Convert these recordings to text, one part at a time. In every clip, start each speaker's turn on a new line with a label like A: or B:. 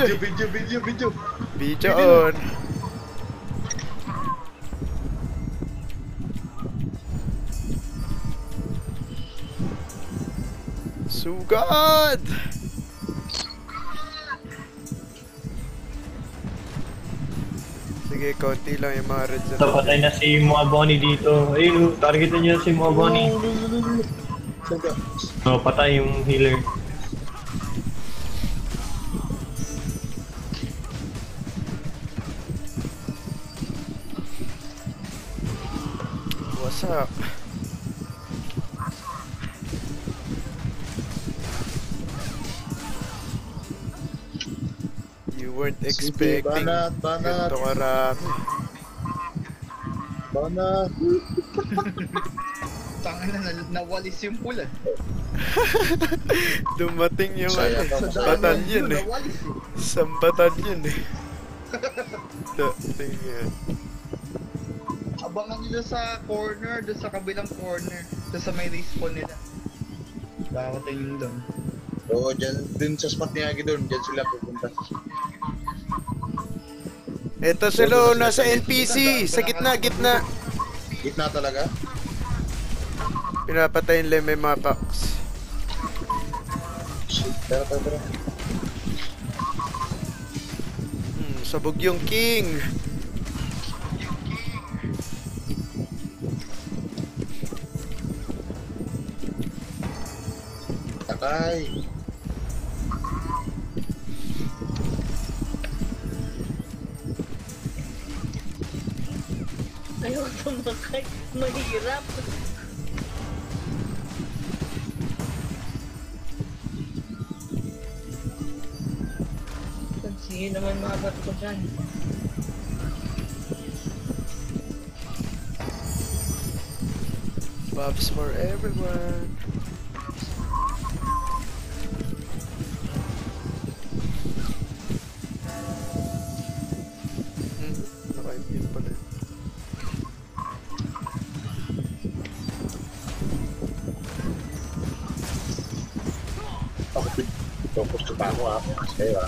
A: video. Video on. Sugad! Sige, konti lang yung mga red zone.
B: Patay na si Moaboni dito. Ayun, targetan niya si Moaboni. Oh, patay yung healer.
A: What's up? You weren't expecting ganito karami.
C: Banat.
D: Tangin na, nawalis yung pula.
A: Dumating yung
C: Saya
A: ano,
C: ka,
A: batalyon eh.
D: Nawalis eh.
A: Isang batalyon eh. Dating yan.
D: Abangan nila sa corner, doon sa kabilang corner. Doon sa may respawn nila. Dakating yung doon.
C: Oo, dun sa spot ni Agi dun, dyan sila pupunta.
A: Ito sila, nasa NPC, sa gitna.
C: Gitna talaga?
A: Pinapatayin lang may mga packs.
C: Shit, tara.
A: Sabog yung king.
C: Takay.
E: Ayaw tumakay. Mahirap. Sige naman mga bato ko dyan.
A: Bobs for everyone. Naka-impute pala yun.
C: Ako focus pa ako ha. Kasi ha.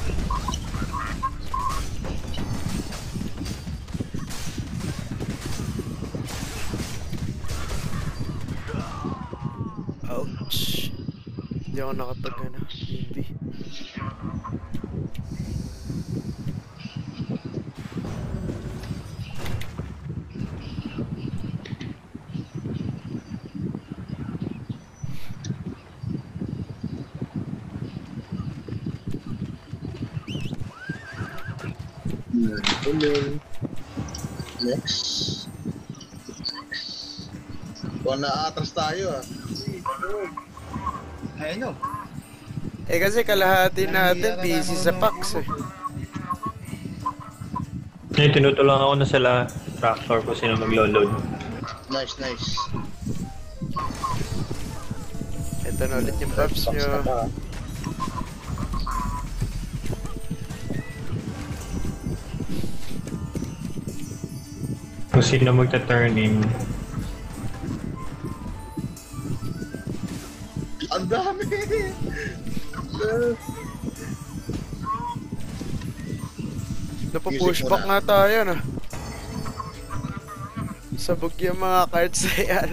A: Ouch. Hindi ako nakatag na. Hindi.
C: Next. Kung na-atras tayo ha.
D: Ayun o.
A: Eh kasi kalahati natin busy sa packs eh.
B: Eh, tinutulungan ako na sila tractor ko sino maglo-load.
C: Nice.
A: Ito na ulit yung buffs
C: Box
A: nyo.
C: na pa, ha.
B: Kung sino magta-turning.
C: Ang dami!
A: Napupush
C: Music
A: back
C: muna.
A: nga tayo na. Sabog yung mga cards na yan.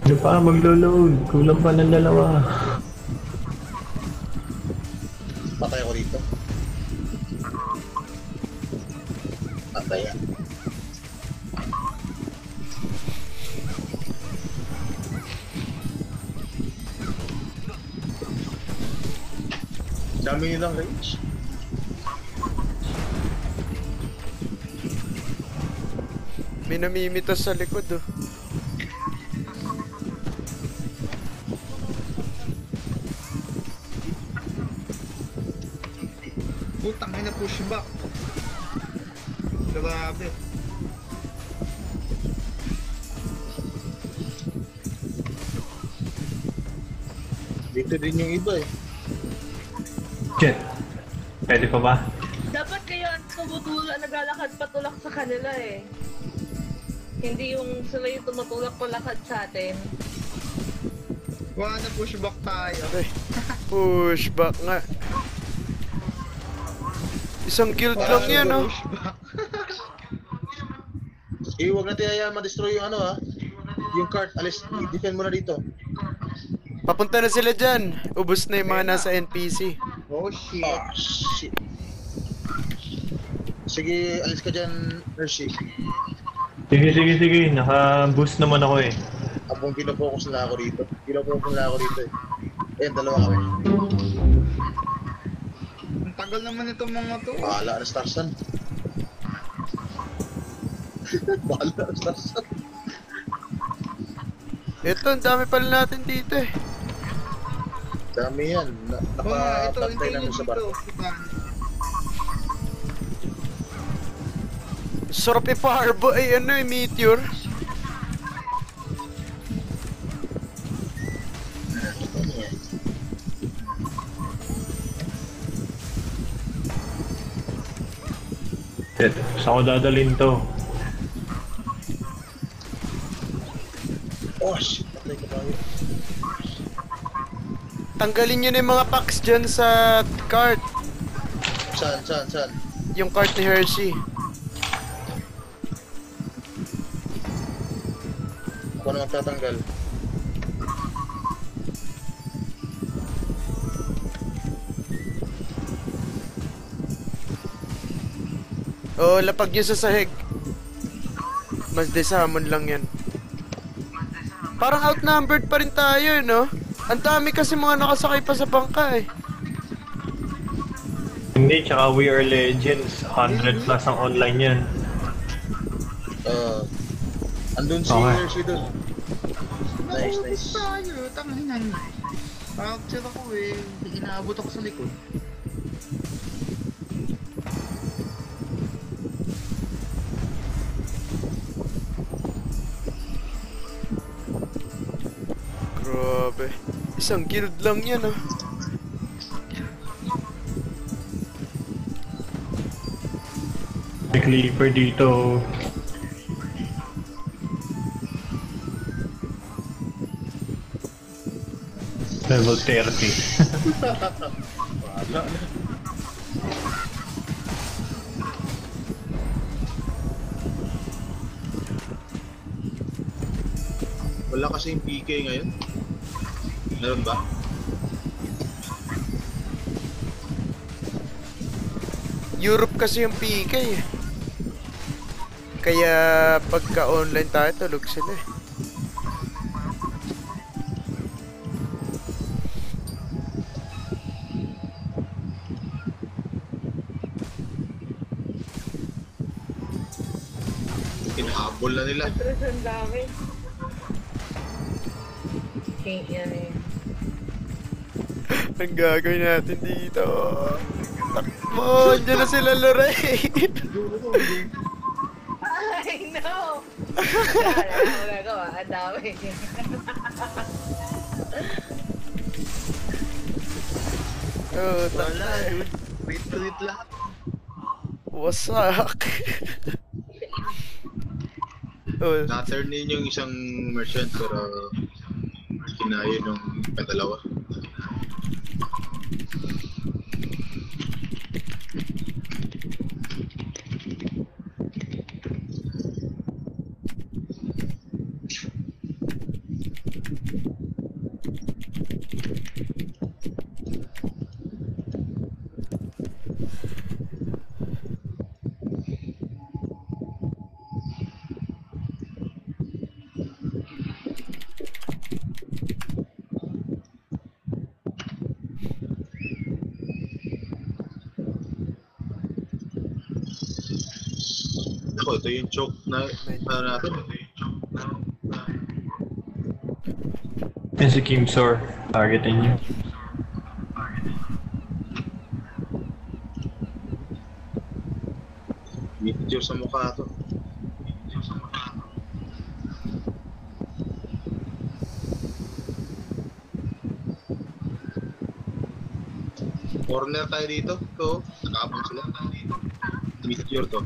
B: Ano pa maglo-load? Kulang pa ng dalawa.
C: Patay ako dito. Patay yan. Dami nilang range.
A: May namimitas sa likod oh.
D: Putang ina, push back. Grabe.
C: Dito din yung iba eh.
B: Shit. Pwede pa ba?
E: Dapat kayo ang tumutulak, naglalakad patulak sa kanila eh. Hindi yung sila yung tumutulak palakad sa atin.
D: Wala na pushback tayo.
A: Ay, pushback nga. Isang guild lang yan, oh.
D: Pushback.
C: Eh, huwag natin hayaan ma-destroy yung ano ha. Yung cart, alis, i-defend mo na dito.
A: Papunta na sila dyan. Ubus na yung mga nasa NPC.
D: Oh shit.
C: Ah, shit. Sige, alis ka dyan, Hershey.
B: Sige. Naka-boost naman ako eh.
C: Abong pinopokus na ako dito. Pinopokus na ako dito eh. Ayan, dalawa kami.
D: Ang tagal naman itong mga to.
C: Bahala na Starsan. Bahala na Starsan.
A: Ito, ang dami pala natin dito eh.
C: Dami yan.
D: Oo nga, ito,
C: Nakapantay
D: hintayin
C: namin
D: nyo
C: sa barko.
D: dito.
A: Sarap ipaharbo ay ano eh, meteor.
B: Shit. Saan ko dadalhin to?
C: Oh shit, patay ka tayo.
A: Tanggalin nyo na yung mga packs dyan sa cart.
C: Saan?
A: Yung cart ni Hershey.
C: Ako na magtatanggal.
A: Oo, lapag nyo sa sahig. Mas desamon lang yan. Parang outnumbered pa rin tayo, no? Ang dami kasi mga nakasakay pa sa bangka eh.
B: Hindi, tsaka We Are Legends. 100 plus ang online yan.
C: Andun si
B: Okay.
C: Hershey dun. Nice.
D: Naubos tayo. Tanginan. Capture ako eh. Inaabot ako sa likod.
A: Grabe. Isang guild lang yan, oh.
B: May Clipper dito. Level 30.
C: Wala kasi yung PK ngayon. Meron ba?
A: Europe kasi yung PK eh. Kaya pagka online tayo, tulog sila eh.
C: Hinahabol na nila.
E: Stress ang dami. Okay, yan eh.
A: Ang gagawin natin dito? Takbo! Diyan na sila, Lorraine!
E: I know! Wala ko ah, ang dami.
A: Oh,
D: Wala, dude. Wait lahat.
A: wasak! Oh,
C: Na-turn in yung isang merchant pero kinayo nung dalawa. Ako, ito yung choke na natin.
B: Yan si Kimsor. Targetin niyo.
C: Video sa mukha to. Corner tayo dito. Ito, nakapang sila. Meteor to.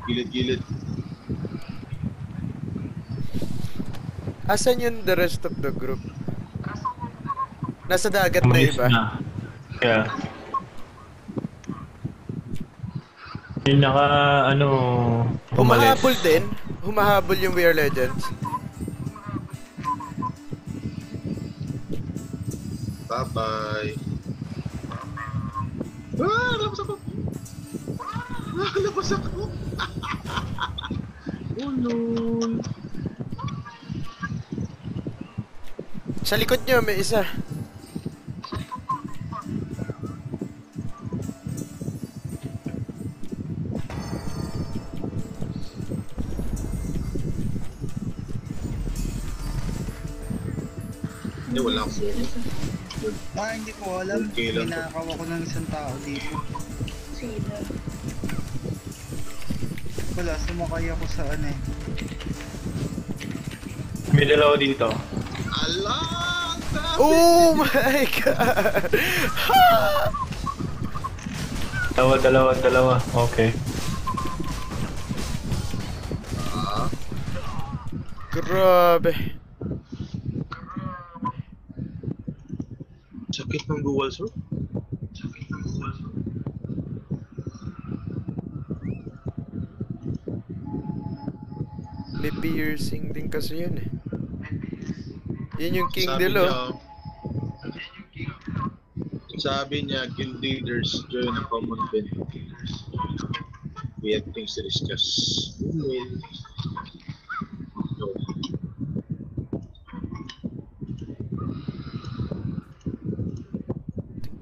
C: Gilid-gilid.
A: Asan yung the rest of the group? Nasa dagat na
B: Umalis
A: iba.
B: na. Yeah. Yung naka, ano, umalis.
A: Humahabol din. Humahabol yung We Are Legends.
C: Bye-bye. Ah, labas ako! Ah, labas ako! Oh, no.
A: Sa likod nyo, may isa.
C: Hindi, wala akong focus.
D: Hindi ko alam.
C: Okay lang.
D: Pinakaw ako ng isang tao dito.
E: Sino?
D: Wala, sumakay ako sa ano eh.
B: May dalawa dito.
C: Ala!
A: Oh my god!
B: Dalawa. Okay.
C: Ah,
A: Grabe.
C: sakit ng dual sword.
A: May piercing din kasi yun eh. Yun yung King
C: Sabi
A: Dilo.
C: Sabi niya, guild leaders join a common event. We have things to discuss. No.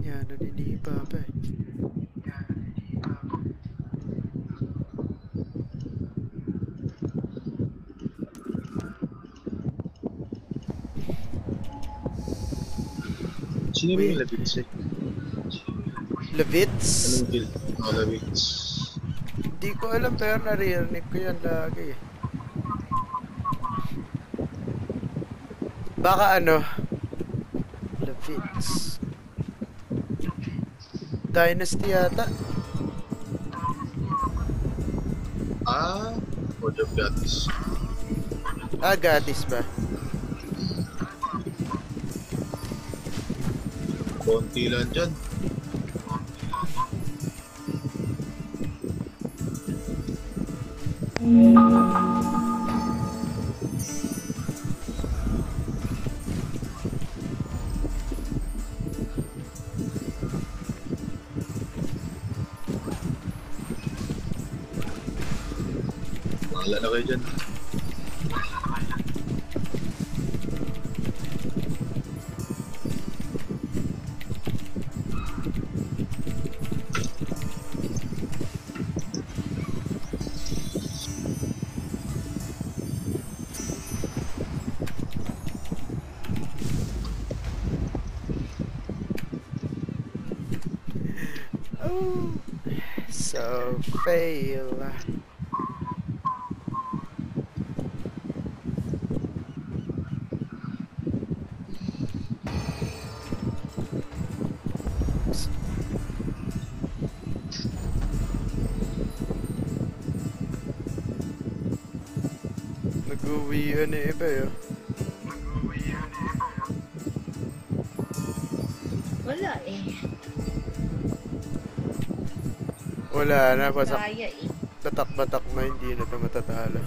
A: Yan, naninipa pa eh.
C: Sino ba yung Levitz eh?
A: Levitz?
C: Anong guild? Oh, Levitz.
A: Hindi ko alam pero naririnig ko yan lagi eh. Baka ano? Levitz. Dynasty yata.
C: Ah, Order of Goddess.
A: Ah, Goddess ba?
C: Konti lang dyan. Wala na kayo dyan.
A: Oh, so fail. Nag-uwi yun eh iba yun.
E: Wala eh.
A: Wala na, pasak.
E: Kaya eh.
A: Batak-batak na, hindi na ito matatalo.